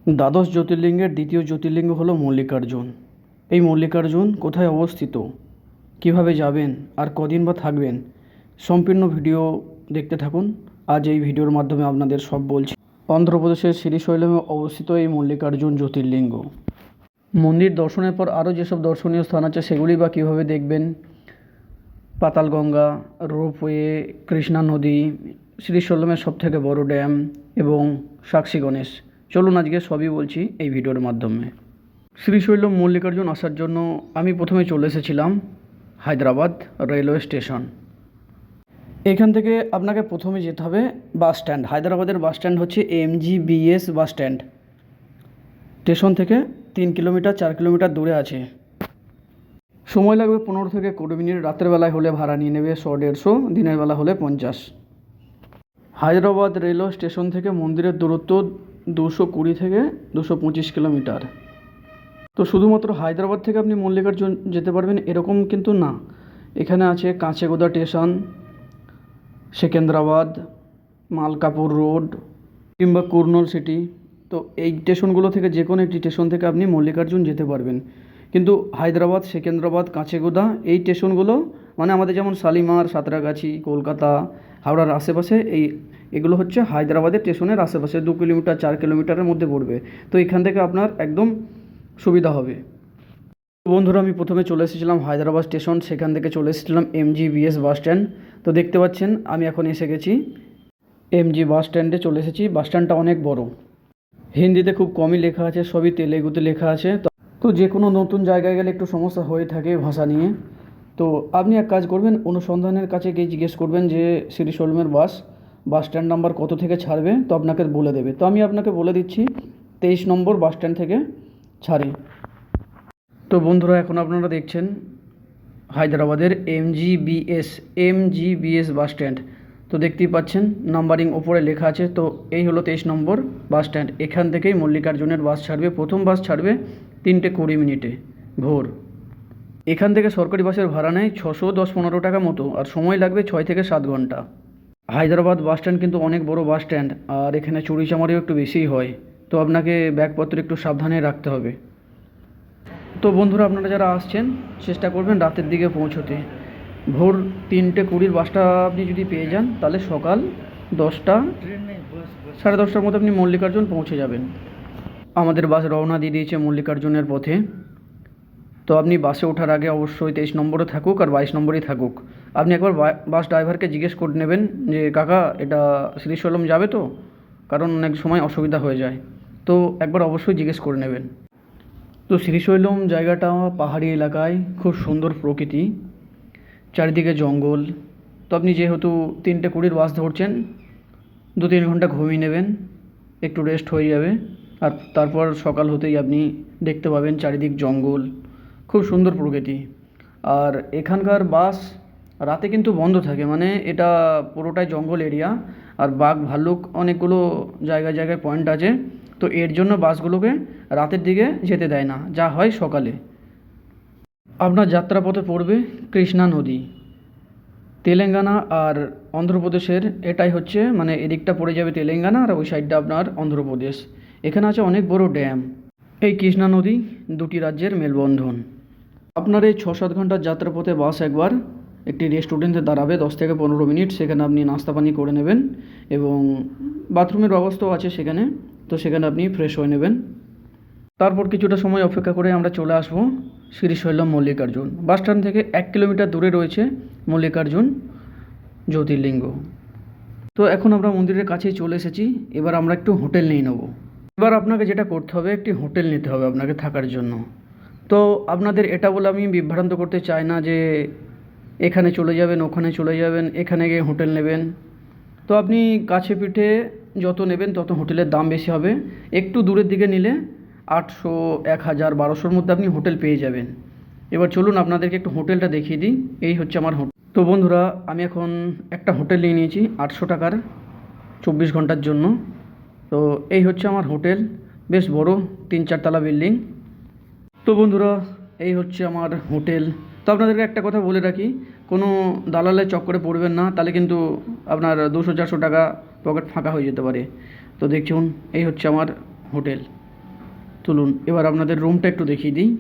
দ্বাদশ জ্যোতির্লিঙ্গের দ্বিতীয় জ্যোতির্লিঙ্গ হলো মল্লিকার্জুন। এই মল্লিকার্জুন কোথায় অবস্থিত, কিভাবে যাবেন আর কদিন বা থাকবেন, সম্পূর্ণ ভিডিও দেখতে থাকুন। আজ এই ভিডিওর মাধ্যমে আপনাদের সব বলছি। অন্ধ্রপ্রদেশের শ্রীশৈলমে অবস্থিত এই মল্লিকার্জুন জ্যোতির্লিঙ্গ মন্দির দর্শনের পর আরও যেসব দর্শনীয় স্থান আছে সেগুলি বা কীভাবে দেখবেন, পাতালগঙ্গা, রোপওয়ে, কৃষ্ণা নদী, শ্রীশৈলমের সবথেকে বড় ড্যাম এবং সাক্ষী গণেশ, চলুন আজকে সবই বলছি এই ভিডিওর মাধ্যমে। শ্রীশৈলম মল্লিকার্জুন আসার জন্য আমি প্রথমে চলে এসেছিলাম হায়দ্রাবাদ রেলওয়ে স্টেশন। এখান থেকে আপনাকে প্রথমে যেতে হবে বাস স্ট্যান্ড। হায়দ্রাবাদের বাস স্ট্যান্ড হচ্ছে MGBS বাস স্ট্যান্ড। স্টেশন থেকে 3 কিলোমিটার 4 কিলোমিটার দূরে আছে। সময় লাগবে 15 থেকে 20 মিনিট। রাতের বেলায় হলে ভাড়া নিয়ে নেবে 100-150, দিনের বেলা হলে 50। হায়দ্রাবাদ রেলওয়ে স্টেশন থেকে মন্দিরের দূরত্ব 220 থেকে 225 কিলোমিটার। তো শুধুমাত্র হায়দ্রাবাদ থেকে আপনি মল্লিকার্জুন যেতে পারবেন এরকম কিন্তু না, এখানে আছে কাঁচেগোদা স্টেশন, সেকেন্দ্রাবাদ, মালকাপুর রোড কিংবা কুর্নুল সিটি। তো এই স্টেশনগুলো থেকে যে কোনো একটি স্টেশন থেকে আপনি মল্লিকার্জুন যেতে পারবেন। কিন্তু হায়দ্রাবাদ, সেকেন্দ্রাবাদ, কাঁচেগোদা এই স্টেশনগুলো মানে আমাদের যেমন শালিমার, সাঁতরাগাছি, কলকাতা, হাওড়ার আশেপাশে, এগুলো হচ্ছে হায়দ্রাবাদের স্টেশনের আশেপাশে 2 কিলোমিটার 4 কিলোমিটারের মধ্যে পড়বে। তো এখান থেকে আপনার একদম সুবিধা হবে। বন্ধুরা, আমি প্রথমে চলে এসেছিলাম হায়দ্রাবাদ স্টেশন, সেখান থেকে চলে এসেছিলাম MGBS বাস স্ট্যান্ড। তো দেখতে পাচ্ছেন আমি এখন এসে গেছি MG বাস স্ট্যান্ডে চলে এসেছি। বাস স্ট্যান্ডটা অনেক বড়, হিন্দিতে খুব কমই লেখা আছে, সবই তেলেগুতে লেখা আছে। তো যে কোনো নতুন জায়গায় গেলে একটু সমস্যা হয়ে থাকে ভাষা নিয়ে। তো আপনি এক কাজ করবেন, অনুসন্ধানের কাছে গিয়ে জিজ্ঞেস করবেন যে শ্রীশৈলমের বাস স্ট্যান্ড নাম্বার কত থেকে ছাড়বে, তো আপনাকে বলে দেবে। তো আমি আপনাকে বলে দিচ্ছি 23 নম্বর বাস স্ট্যান্ড থেকে ছাড়ে। তো বন্ধুরা, এখন আপনারা দেখছেন হায়দ্রাবাদের MGBS বাস স্ট্যান্ড। তো দেখতেই পাচ্ছেন নাম্বারিং ওপরে লেখা আছে। তো এই হলো 23 নম্বর বাস স্ট্যান্ড। এখান থেকেই মল্লিকার্জুনের বাস ছাড়বে। প্রথম বাস ছাড়বে 3:20 ভোর। এখান থেকে সরকারি বাসের ভাড়া নেয় 610-15 টাকা মতো, আর সময় লাগবে 6 থেকে 7 ঘন্টা। হায়দ্রাবাদ বাস স্ট্যান্ড কিন্তু অনেক বড় বাস স্ট্যান্ড, আর এখানে চুরি চামারিও একটু বেশিই হয়। তো আপনাকে ব্যাগপত্র একটু সাবধানে রাখতে হবে। তো বন্ধুরা, আপনারা যারা আসছেন চেষ্টা করবেন রাতের দিকে পৌঁছতে। ভোর 3:20 বাসটা আপনি যদি পেয়ে যান তাহলে সকাল 10টা 10:30টার মধ্যে আপনি মল্লিকার্জুন পৌঁছে যাবেন। আমাদের বাস রওনা দিয়ে দিয়েছে মল্লিকার্জুনের পথে। তো আপনি বাসে ওঠার আগে অবশ্যই 23 নম্বরে থাকুক আর 22 নম্বরেই থাকুক, আপনি একবার বাস ড্রাইভারকে জিজ্ঞেস করে নেবেন যে কাকা এটা শ্রীশৈলম যাবে তো, কারণ অনেক সময় অসুবিধা হয়ে যায়। তো একবার অবশ্যই জিজ্ঞেস করে নেবেন। তো শ্রীশৈলম জায়গাটা পাহাড়ি এলাকায়, খুব সুন্দর প্রকৃতি, চারিদিকে জঙ্গল। তো আপনি যেহেতু 3:20 বাস ধরছেন, 2-3 ঘন্টা ঘুমিয়ে নেবেন, একটু রেস্ট হয়ে যাবে, আর তারপর সকাল হতেই আপনি দেখতে পাবেন চারিদিক জঙ্গল, খুব সুন্দর প্রকৃতি। আর এখানকার বাস রাতে কিন্তু বন্ধ থাকে, মানে এটা পুরোটাই জঙ্গল এরিয়া, আর বাঘ ভাল্লুক অনেকগুলো জায়গায় জায়গায় পয়েন্ট আছে। তো এর জন্য বাসগুলোকে রাতের দিকে যেতে দেয় না, যা হয় সকালে। আপনার যাত্রাপথে পড়বে কৃষ্ণা নদী। তেলেঙ্গানা আর অন্ধ্রপ্রদেশের এটাই হচ্ছে, মানে এদিকটা পড়ে যাবে তেলেঙ্গানা আর ওই সাইডটা আপনার অন্ধ্রপ্রদেশ। এখানে আছে অনেক বড় ড্যাম। এই কৃষ্ণা নদী দুটি রাজ্যের মেলবন্ধন। আপনার এই 6-7 ঘন্টার যাত্রাপথে বাস একবার একটি রেস্টুরেন্টে দাঁড়াবে 10 থেকে 15 মিনিট। সেখানে আপনি নাস্তা পানি করে নেবেন এবং বাথরুমের ব্যবস্থাও আছে সেখানে। তো সেখানে আপনি ফ্রেশ হয়ে নেবেন। তারপর কিছুটা সময় অপেক্ষা করে আমরা চলে আসবো শ্রীশৈলম মল্লিকার্জুন। বাস স্ট্যান্ড থেকে 1 কিলোমিটার দূরে রয়েছে মল্লিকার্জুন জ্যোতির্লিঙ্গ। তো এখন আমরা মন্দিরের কাছেই চলে এসেছি। এবার আমরা একটু হোটেল নিয়ে নেব। এবার আপনাকে যেটা করতে হবে, একটি হোটেল নিতে হবে আপনাকে থাকার জন্য। তো আপনাদের এটা বলে আমি বিভ্রান্ত করতে চাই না যে এখানে চলে যাবেন, ওখানে চলে যাবেন, এখানে গিয়ে হোটেল নেবেন। তো আপনি কাছে পিঠে যত নেবেন তত হোটেলের দাম বেশি হবে। একটু দূরের দিকে নিলে 800, 1000, 1200-র মধ্যে আপনি হোটেল পেয়ে যাবেন। এবার চলুন আপনাদেরকে একটু হোটেলটা দেখিয়ে দিই। এই হচ্ছে আমার হোটেল। তো বন্ধুরা, আমি এখন একটা হোটেল নিয়ে নিয়েছি 800 টাকার 24 ঘন্টার জন্য। তো এই হচ্ছে আমার হোটেল, বেশ বড় 3-4 তলা বিল্ডিং। তো বন্ধুরা, এই হচ্ছে আমার হোটেল। তো আপনাদেরকে একটা কথা বলে রাখি, কোনো দালালের চক্করে পড়বেন না, তাহলে কিন্তু আপনার 200-400 টাকা পকেট ফাঁকা হয়ে যেতে পারে। তো দেখুন, এই হচ্ছে আমার হোটেল। চলুন এবার আপনাদের রুমটা একটু দেখিয়ে দিই।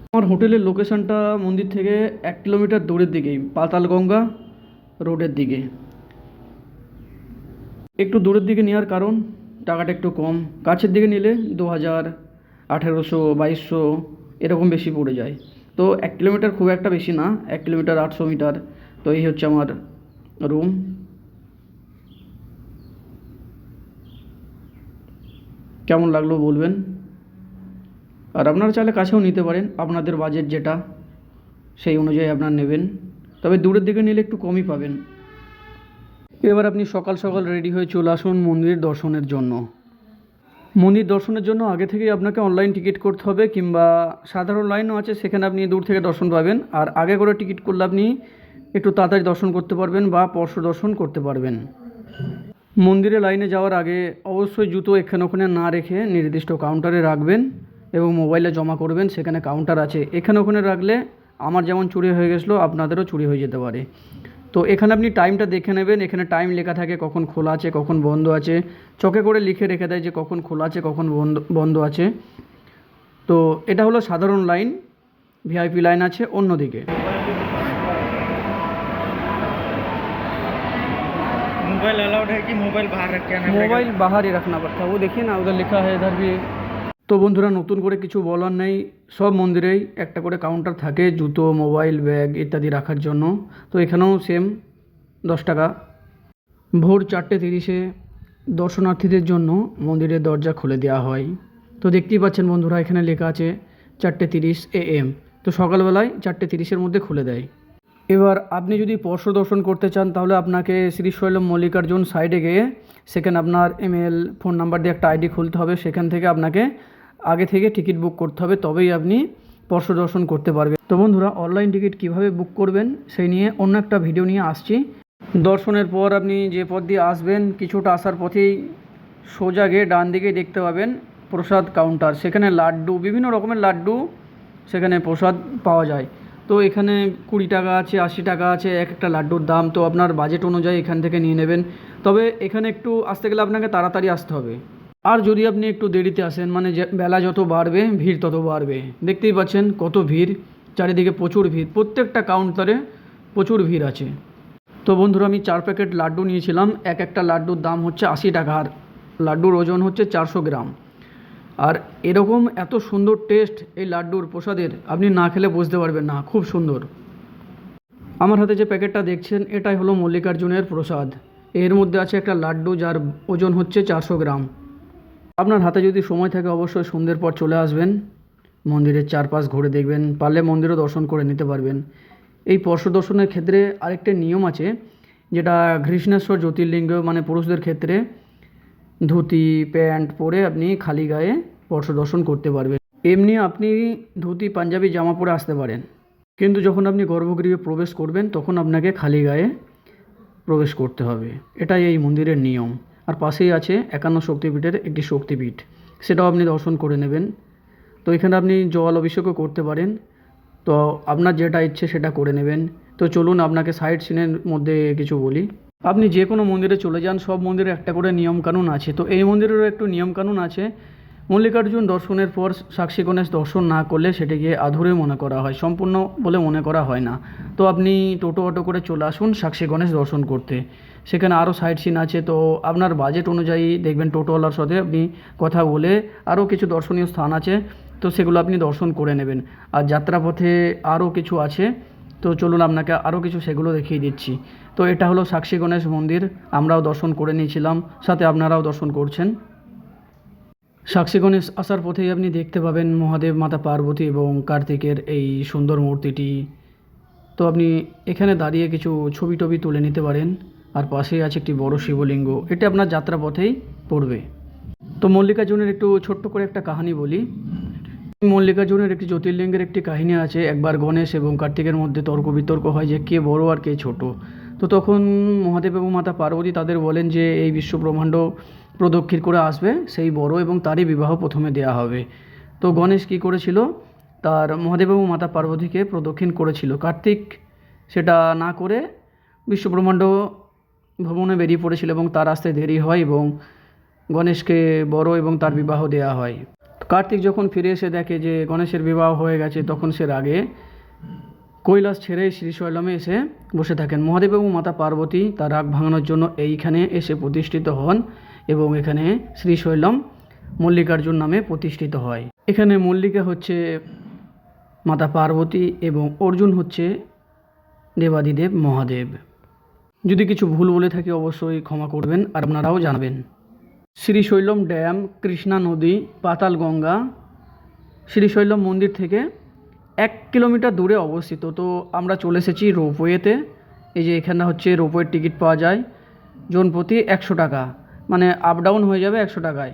আমার হোটেলের লোকেশনটা মন্দির থেকে 1 কিলোমিটার দূরের দিকেই, পাতালগঙ্গা রোডের দিকে। একটু দূরের দিকে নেওয়ার কারণ টাকাটা একটু কম, কাছের দিকে নিলে 2000, 1800, 2200 এরকম বেশি পড়ে যায়। তো 1 কিলোমিটার খুব একটা বেশি না, 1 কিলোমিটার 800 মিটার। তো এই হচ্ছে আমার রুম। কেমন লাগলো বলবেন। আর আপনারা চাইলে কাছেও নিতে পারেন, আপনাদের বাজেট যেটা সেই অনুযায়ী আপনারা নেবেন, তবে দূরের দিকে নিলে একটু কমই পাবেন। এবার আপনি সকাল সকাল রেডি হয়ে চলে আসুন মন্দির দর্শনের জন্য। মন্দির দর্শনের জন্য আগে থেকেই আপনাকে অনলাইন টিকিট করতে হবে, কিংবা সাধারণ লাইনও আছে, সেখানে আপনি দূর থেকে দর্শন পাবেন। আর আগে করে টিকিট করলে আপনি একটু তাড়াতাড়ি দর্শন করতে পারবেন বা পরশু দর্শন করতে পারবেন। মন্দিরে লাইনে যাওয়ার আগে অবশ্যই জুতো এখানে ওখানে না রেখে নির্দিষ্ট কাউন্টারে রাখবেন এবং মোবাইলে জমা করবেন। সেখানে কাউন্টার আছে, এখানে ওখানে রাখলে আমার যেমন চুরি হয়ে গেছিলো আপনাদেরও চুরি হয়ে যেতে পারে। তো এখানে আপনি টাইমটা দেখে নেবেন, এখানে টাইম লেখা থাকে কখন খোলা আছে কখন বন্ধ আছে, চকে করে লিখে রেখে দেয় যে কখন খোলা আছে কখন বন্ধ আছে। তো এটা হলো সাধারণ লাইন, ভিআইপি লাইন আছে অন্যদিকে। मोबाइल अलाउड है कि मोबाइल बाहर रख के आना पड़ेगा? मोबाइल बाहर ही रखना पड़ता है, वो देखिए ना उधर लिखा है इधर भी। তো বন্ধুরা নতুন করে কিছু বলার নেই, সব মন্দিরেই একটা করে কাউন্টার থাকে জুতো, মোবাইল, ব্যাগ ইত্যাদি রাখার জন্য। তো এখানেও সেম 10 টাকা। ভোর 4:30-এ দর্শনার্থীদের জন্য মন্দিরের দরজা খুলে দেওয়া হয়। তো দেখতেই পাচ্ছেন বন্ধুরা, এখানে লেখা আছে 4:30 AM। তো সকালবেলায় 4:30-এর মধ্যে খুলে দেয়। এবার আপনি যদি পরশু দর্শন করতে চান তাহলে আপনাকে শ্রীশৈলম মল্লিকার্জুন সাইডে গিয়ে সেখানে আপনার ইমেল ফোন নাম্বার দিয়ে একটা আইডি খুলতে হবে, সেখান থেকে আপনাকে আগে থেকে টিকিট বুক করতে হবে, তবেই আপনি পরশু দর্শন করতে পারবেন। তো বন্ধুরা অনলাইন টিকিট কিভাবে বুক করবেন সেই নিয়ে অন্য একটা ভিডিও নিয়ে আসছি। দর্শনের পর আপনি যে পথ দিয়ে আসবেন, কিছুটা আসার পথেই সোজা গিয়ে ডান দিকে দেখতে পাবেন প্রসাদ কাউন্টার, সেখানে লাড্ডু, বিভিন্ন রকমের লাড্ডু সেখানে প্রসাদ পাওয়া যায়। তো এখানে 20 টাকা আছে, 80 টাকা আছে এক একটা লাড্ডুর দাম। তো আপনার বাজেট অনুযায়ী এখান থেকে নিয়ে নেবেন। তবে এখানে একটু আসতে গেলে আপনাকে তাড়াতাড়ি আসতে হবে। আর যদি আপনি একটু দেরিতে আসেন, মানে বেলা যত বাড়বে ভিড় তত বাড়বে। দেখতেই পাচ্ছেন কত ভিড়, চারিদিকে প্রচুর ভিড়, প্রত্যেকটা কাউন্টারে প্রচুর ভিড় আছে। তো বন্ধুরা আমি 4 প্যাকেট লাড্ডু নিয়েছিলাম, এক একটা লাড্ডুর দাম হচ্ছে 80 টাকা, আর লাড্ডুর ওজন হচ্ছে 400 গ্রাম। আর এরকম এত সুন্দর টেস্ট এই লাড্ডুর প্রসাদের, আপনি না খেলে বুঝতে পারবেন না, খুব সুন্দর। আমার হাতে যে প্যাকেটটা দেখছেন এটাই হলো মল্লিকার্জুনের প্রসাদ। এর মধ্যে আছে একটা লাড্ডু যার ওজন হচ্ছে 400 গ্রাম। আপনার হাতে যদি সময় থাকে অবশ্যই সন্ধ্যের পর চলে আসবেন, মন্দিরের চারপাশ ঘুরে দেখবেন, পারলে মন্দিরও দর্শন করে নিতে পারবেন। এই পরশু দর্শনের ক্ষেত্রে আরেকটা নিয়ম আছে, যেটা ঘৃষ্ণেশ্বর জ্যোতির্লিঙ্গ মানে পুরুষদের ক্ষেত্রে ধুতি প্যান্ট পরে আপনি খালি গায়ে পরশু দর্শন করতে পারবেন। এমনি আপনি ধুতি পাঞ্জাবি জামা পরে আসতে পারেন, কিন্তু যখন আপনি গর্ভগৃহে প্রবেশ করবেন তখন আপনাকে খালি গায়ে প্রবেশ করতে হবে, এটাই এই মন্দিরের নিয়ম। আর পাশেই আছে 51 শক্তিপীঠের একটি শক্তিপীঠ, সেটাও আপনি দর্শন করে নেবেন। তো এখানে আপনি জল অভিষেকও করতে পারেন, তো আপনার যেটা ইচ্ছে সেটা করে নেবেন। তো চলুন আপনাকে সাইট সিনের মধ্যে কিছু বলি। আপনি যে কোনো মন্দিরে চলে যান, সব মন্দিরে একটা করে নিয়মকানুন আছে। তো এই মন্দিরেরও একটু নিয়মকানুন আছে। মল্লিকার্জুন দর্শনের পর সাক্ষী গণেশ দর্শন না করলে সেটিকে আধুরে মনে করা হয়, সম্পূর্ণ বলে মনে করা হয় না। তো আপনি টোটো অটো করে চলে আসুন সাক্ষী গণেশ দর্শন করতে। সেখানে আরও সাইট সিন আছে, তো আপনার বাজেট অনুযায়ী দেখবেন টোটোওয়ালার সাথে আপনি কথা বলে আরও কিছু দর্শনীয় স্থান আছে, তো সেগুলো আপনি দর্শন করে নেবেন। আর যাত্রাপথে আরও কিছু আছে, তো চলুন আপনাকে আরও কিছু সেগুলো দেখিয়ে দিচ্ছি। তো এটা হলো সাক্ষী গণেশ মন্দির, আমরাও দর্শন করে নিয়েছিলাম, সাথে আপনারাও দর্শন করছেন। সাক্ষী গণেশ আসার পথেই আপনি দেখতে পাবেন মহাদেব, মাতা পার্বতী এবং কার্তিকের এই সুন্দর মূর্তিটি। তো আপনি এখানে দাঁড়িয়ে কিছু ছবি টবি তুলে নিতে পারেন। আর পাশেই আছে একটি বড় শিবলিঙ্গ, এটা আপনার যাত্রাপথেই পড়বে। তো মল্লিকার্জুনের একটু ছোট্ট করে একটা কাহিনী বলি। মল্লিকার্জুনের একটি জ্যোতির্লিঙ্গের একটি কাহিনী আছে। একবার গণেশ এবং কার্তিকের মধ্যে তর্ক বিতর্ক হয় যে কে বড় আর কে ছোট। তো তখন মহাদেব এবং মাতা পার্বতী তাদের বলেন যে এই বিশ্ব ব্রহ্মাণ্ড প্রদক্ষিণ করে আসবে সেই বড়, এবং তারই বিবাহ প্রথমে দেয়া হবে। তো গণেশ কী করেছিল, তার মহাদেব এবং মাতা পার্বতীকে প্রদক্ষিণ করেছিল। কার্তিক সেটা না করে বিশ্ব ব্রহ্মাণ্ড ভ্রমণে বেরিয়ে পড়েছিল এবং তার আসতে দেরি হয় এবং গণেশকে বড় এবং তার বিবাহ দেওয়া হয়। কার্তিক যখন ফিরে এসে দেখে যে গণেশের বিবাহ হয়ে গেছে, তখন সে রাগে কৈলাস ছেড়ে শ্রীশৈলমে এসে বসে থাকেন। মহাদেব এবং মাতা পার্বতী তার রাগ ভাঙানোর জন্য এইখানে এসে প্রতিষ্ঠিত হন এবং এখানে শ্রীশৈলম মল্লিকার্জুন নামে প্রতিষ্ঠিত হয়। এখানে মল্লিকা হচ্ছে মাতা পার্বতী এবং অর্জুন হচ্ছে দেবাদিদেব মহাদেব। যদি কিছু ভুল বলে থাকি অবশ্যই ক্ষমা করবেন আর আপনারাও জানবেন। শ্রীশৈলম ড্যাম, কৃষ্ণা নদী, পাতাল গঙ্গা শ্রীশৈলম মন্দির থেকে 1 কিলোমিটার দূরে অবস্থিত। তো আমরা চলে এসেছি রোপওয়েতে। এই যে এখানে হচ্ছে রোপওয়ের টিকিট পাওয়া যায় জন প্রতি 100 টাকা, মানে আপ ডাউন হয়ে যাবে 100 টাকায়।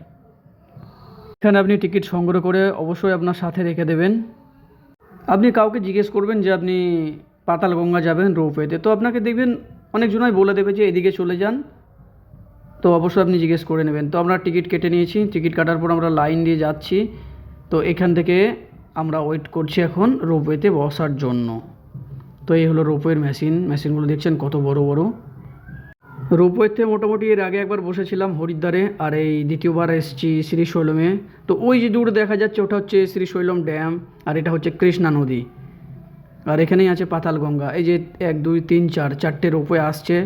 এখানে আপনি টিকিট সংগ্রহ করে অবশ্যই আপনার সাথে রেখে দেবেন। আপনি কাউকে জিজ্ঞেস করবেন যে আপনি পাতাল গঙ্গা যাবেন রোপওয়েতে, তো আপনাকে দেখবেন অনেকজনাই বলে দেবে যে এদিকে চলে যান, তো অবশ্যই আপনি জিজ্ঞেস করে নেবেন। তো আমরা টিকিট কেটে নিয়েছি, টিকিট কাটার পর আমরা লাইন দিয়ে যাচ্ছি। তো এখান থেকে আমরা ওয়েট করছি এখন রোপওয়েতে বসার জন্য। তো এই হলো রোপওয়ের মেশিনগুলো দেখছেন কত বড় বড়। রোপওয়েতে মোটামুটি এর আগে একবার বসেছিলাম হরিদ্বারে, আর এই দ্বিতীয়বার এসেছি শ্রীশৈলমে। তো ওই যে দূরে দেখা যাচ্ছে ওটা হচ্ছে শ্রীশৈলম ড্যাম, আর এটা হচ্ছে কৃষ্ণা নদী, আর এখানেই আছে পাতাল গঙ্গা। এই যে 1 2 3 4 চারটে রোপওয়ে আসছে।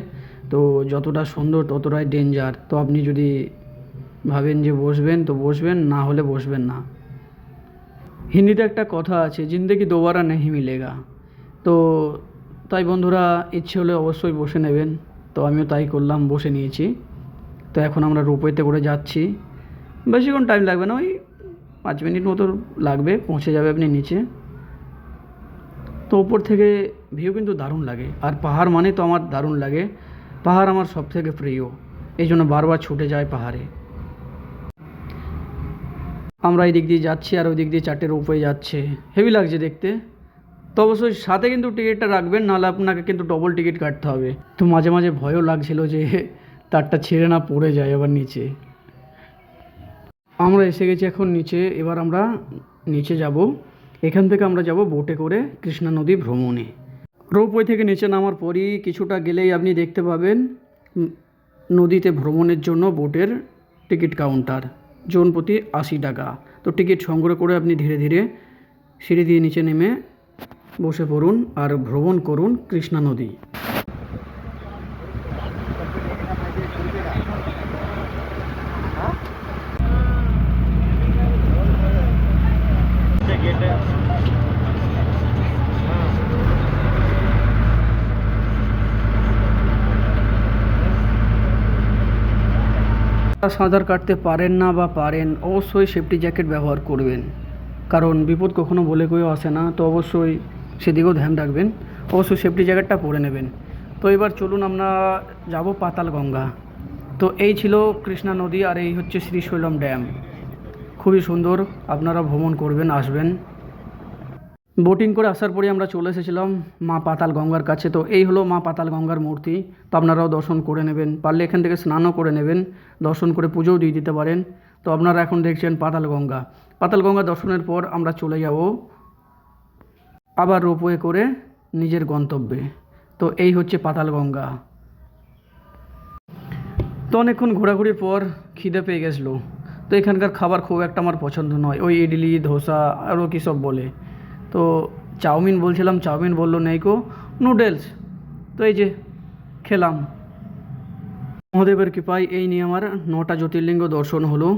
তো যতটা সুন্দর ততটাই ডেঞ্জার। তো আপনি যদি ভাবেন যে বসবেন তো বসবেন, না হলে বসবেন না। হিন্দিতে একটা কথা আছে, জিন্দেগি দোবারা নেহি মিলেগা। তো তাই বন্ধুরা ইচ্ছে হলে অবশ্যই বসে নেবেন। তো আমিও তাই করলাম, বসে নিয়েছি। তো এখন আমরা রোপওয়েতে করে যাচ্ছি। বেশিক্ষণ টাইম লাগবে না, ওই 5 মিনিট মতো লাগবে, পৌঁছে যাবে আপনি নিচে। তো ওপর থেকে ভিউ কিন্তু দারুণ লাগে, আর পাহাড় মানে তো আমার দারুণ লাগে। পাহাড় আমার সব থেকে প্রিয়, এই জন্য বারবার ছুটে যায় পাহাড়ে। আমরা এই দিক দিয়ে যাচ্ছি আর ওই দিক দিয়ে 4টে রোপওয়ে যাচ্ছে, হেভি লাগছে দেখতে। তো অবশ্যই সাথে কিন্তু টিকিটটা রাখবেন, নাহলে আপনাকে কিন্তু ডবল টিকিট কাটতে হবে। তো মাঝে মাঝে ভয়ও লাগছিল যে তারটা ছিঁড়ে না পড়ে যায় আবার নিচে। আমরা এসে গেছি এখন নিচে। এবার আমরা নিচে যাব। এখান থেকে আমরা যাব বোটে করে কৃষ্ণা নদী ভ্রমণে। রোপওয়ে থেকে নিচে নামার পরই কিছুটা গেলেই আপনি দেখতে পাবেন নদীতে ভ্রমণের জন্য বোটের টিকিট কাউন্টার, জন প্রতি 80 টাকা। তো টিকিট সংগ্রহ করে আপনি ধীরে ধীরে সিঁড়ি দিয়ে নিচে নেমে বসে পড়ুন আর ভ্রমণ করুন কৃষ্ণা নদী। সাঁতার কাটতে পারেন না বা পারেন, অবশ্যই সেফটি জ্যাকেট ব্যবহার করবেন, কারণ বিপদ কখনো বলে কেউ আসে না। তো অবশ্যই সেদিকেও ধ্যান রাখবেন, অবশ্যই সেফটি জ্যাকেটটা পরে নেবেন। তো এবার চলুন আমরা যাব পাতাল গঙ্গা। তো এই ছিল কৃষ্ণা নদী, আর এই হচ্ছে শ্রীশৈলম ড্যাম। খুবই সুন্দর, আপনারা ভ্রমণ করবেন, আসবেন। বোটিং করে আসার পরে আমরা চলে এসেছিলাম মা পাতাল গঙ্গার কাছে। তো এই হলো মা পাতাল গঙ্গার মূর্তি। তো আপনারাও দর্শন করে নেবেন, পারলে এখান থেকে স্নানও করে নেবেন, দর্শন করে পুজোও দিয়ে দিতে পারেন। তো আপনারা এখন দেখছেন পাতাল গঙ্গা। পাতাল গঙ্গা দর্শনের পর আমরা চলে যাব আবার রোপওয়ে করে নিজের গন্তব্যে। তো এই হচ্ছে পাতাল গঙ্গা। তো অনেকক্ষণ ঘোরাঘুরির পর খিদে পেয়ে গেছিলো। তো এখানকার খাবার খুব একটা আমার পছন্দ নয়, ওই ইডলি ধোসা আরও কী সব বলে। তো চাউমিন বলছিলাম, চাউমিন বললো নেইকো, নুডলস। তো এই যে খেলাম। মহাদেবের কৃপায় এই নিয়ে আমার 9টা জ্যোতির্লিঙ্গ দর্শন হলো।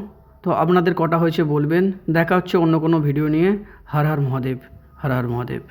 তো আপনাদের কটা হয়েছে বলবেন। দেখা হচ্ছে অন্য কোনো ভিডিও নিয়ে। হর হর মহাদেব, হর হর মহাদেব।